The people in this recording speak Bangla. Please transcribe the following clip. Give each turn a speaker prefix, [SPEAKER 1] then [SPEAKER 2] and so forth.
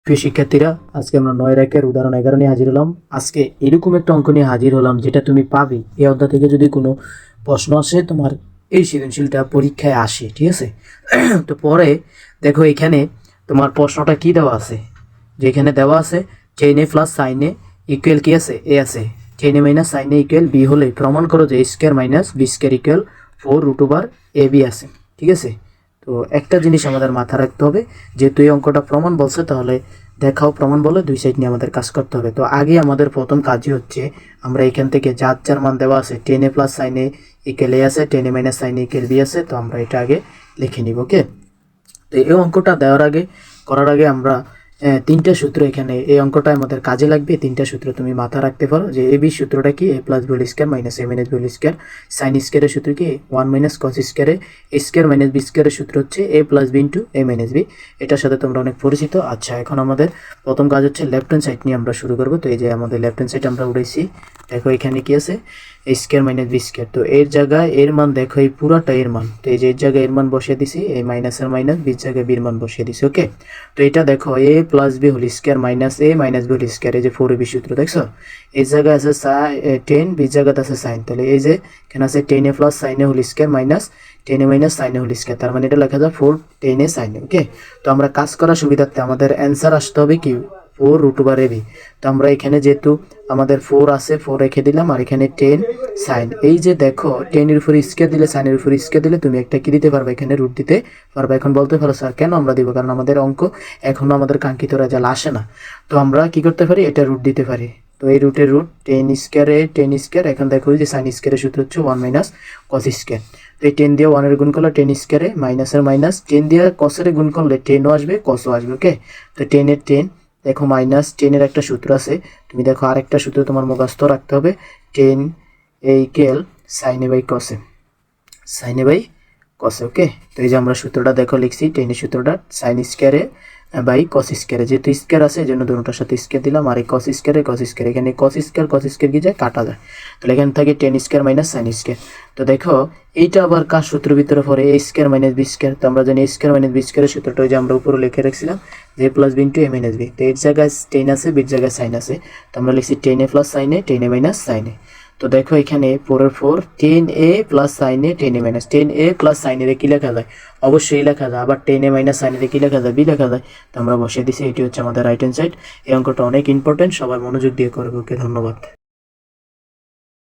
[SPEAKER 1] প্রিয় শিক্ষার্থীরা, আজকে আমরা 9 একের উদাহরণ 11 নিয়ে হাজির হলাম। আজকে এরকম একটা অঙ্ক নিয়ে হাজির হলাম যেটা তুমি পাবে এই অধ্যায় থেকে। যদি কোনো প্রশ্ন আসে তোমার এই সৃজনশীলটা পরীক্ষায় আসে, ঠিক আছে? তো পরে দেখো এখানে তোমার প্রশ্নটা কি দেওয়া আছে, যেখানে দেওয়া আছে tan A plus sine A equal কি আছে, এ আছে। Tan A minus sine A equal B হলে প্রমাণ করো যে A square minus B square equal 4√/, A B আছে, ঠিক আছে? তো একটা জিনিস আমাদের মাথা রাখতে হবে, যেহেতু এই অঙ্কটা প্রমাণ বলছে তাহলে দেখাও প্রমাণ বলে দুই সাইড নিয়ে আমাদের কাজ করতে হবে। তো আগে আমাদের প্রথম কাজই হচ্ছে আমরা এখান থেকে যার যার মান দেওয়া আছে, ten A plus sine A equal এ আছে, ten A minus sine A equal B আছে, তো আমরা এটা আগে লিখে নিব। ওকে, তো এই অঙ্কটা দেওয়ার আগে করার আগে আমরা তিনটা সূত্র, এখানে এই অঙ্কটা আমাদের কাজে লাগবে। তিনটা সূত্র তুমি মাথা রাখতে পারো যে এ বি সূত্রটা কি, A plus B whole square minus A minus B whole square. Sine স্কয়ারের সূত্র কি, 1 মাইনাস কস স্কয়ারে এ স্কয়ার মাইনাস বি স্কয়ারের সূত্র হচ্ছে A plus B into A minus B. এটার সাথে তোমরা অনেক পরিচিত। আচ্ছা, এখন আমাদের প্রথম কাজ হচ্ছে লেফট হ্যান্ড সাইড নিয়ে আমরা শুরু করবো। তো এই যে আমাদের লেফট হ্যান্ড সাইড আমরা উঠেছি, দেখো এখানে কি আছে, এ স্কয়ার মাইনাস বি স্কয়ার। তো এর জায়গায় এর মান দেখো, এই পুরাটা এর মান, তো এই যে এর জায়গায় এর মান বসিয়ে দিছি, এই মাইনাসের মাইনাস, বির জায়গায় বির মান বসিয়ে দিছি। ওকে, তো এটা দেখো A plus B whole square minus A minus B whole square, এই যে 4ab সূত্র দেখছো, এই জায়গায় আছে 10, বির জায়গাতে আছে সাইন, তাহলে এই যে এখানে আছে 10a plus sine A whole square minus 10a minus sine A whole square, তার মানে এটা লেখা যায় 410a সাইন এ। ওকে, তো আমরা কাজ করার সুবিধার্থে আমাদের অ্যান্সার আসতে হবে কি, 4√/ab। তো আমরা এখানে যেহেতু আমাদের 4 আছে, 4 রেখে দিলাম, আর এখানে 10 সাইন। এই যে দেখো 10 এর উপর স্কয়ার দিলে, সাইনের উপর স্কয়ার দিলে তুমি একটা কি দিতে পারবে, এখানে রুট দিতে পারবে। এখন বলতে পারো স্যার কেন আমরা দিব, কারণ আমাদের অঙ্ক এখনো আমাদের কাঙ্ক্ষিত রেজাল্ট আসে না। তো আমরা কি করতে পারি, এটা রুট দিতে পারি। তো এই রুটের রুট 10 স্কয়ারে 10 স্কয়ার, এখন দেখো যে সাইন স্কয়ারের সূত্র হচ্ছে 1 মাইনাস কস স্কয়ার। তো এই 10 দিয়ে 1 এর গুণ করলে 10 স্কয়ারে, মাইনাসের মাইনাস, 10 দিয়ে কসের গুণ করলে 10ও আসবে, কসও আসবে। ওকে, তো 10 এর 10 দেখো মাইনাস 10 এর একটা সূত্র আছে, তুমি দেখো আরেকটা সূত্র তোমার মুখস্থ রাখতে হবে, 10 ইকুয়াল সাইন এ বাই কসে, সাইন এ বাই কসে। ওকে, তো এই যে আমরা সূত্রটা দেখো লিখছি, 10 এর সূত্রটা সাইন স্কয়ারে বাই কস স্কয়ারে, যেহেতু স্কয়ার আছে এই জন্য দুটোটার সাথে স্কয়ার দিলাম, আর এই কস স্কয়ারে কস স্কয়ার, এখানে কস স্কয়ার কি যায়, কাটা যায়, তাহলে এখান থেকে 10 স্কয়ার মাইনাস সাইন স্কয়ার। তো দেখো এইটা আবার কার সূত্র ভিতরে পড়ে, এ স্কয়ার মাইনাস বি স্কয়ার। তো আমরা জানি এ স্কয়ার মাইনাস বি স্কয়ারের সূত্রটা ওই যে আমরা উপরে লিখে রাখছিলাম, যে plus B into A minus B. তো এর জায়গায় 10 আছে, বির জায়গায় সাইন আছে, তো আমরা লিখছি 10a plus sine A 10a minus sine A. তো দেখো এখানে 4 10a plus sine A 10a minus 10a plus sine A কি লেখা যায়, অবশ্যই লেখা যায়। আবার 10a মাইনাস সাইন এ কি লেখা যায়, বি লেখা যায়। তো আমরা বসিয়ে দিছি, এটি হচ্ছে আমাদের রাইট হ্যান্ড সাইড। এই অঙ্কটা অনেক ইম্পর্টেন্ট, সবাই মনোযোগ দিয়ে করবে। ওকে, ধন্যবাদ।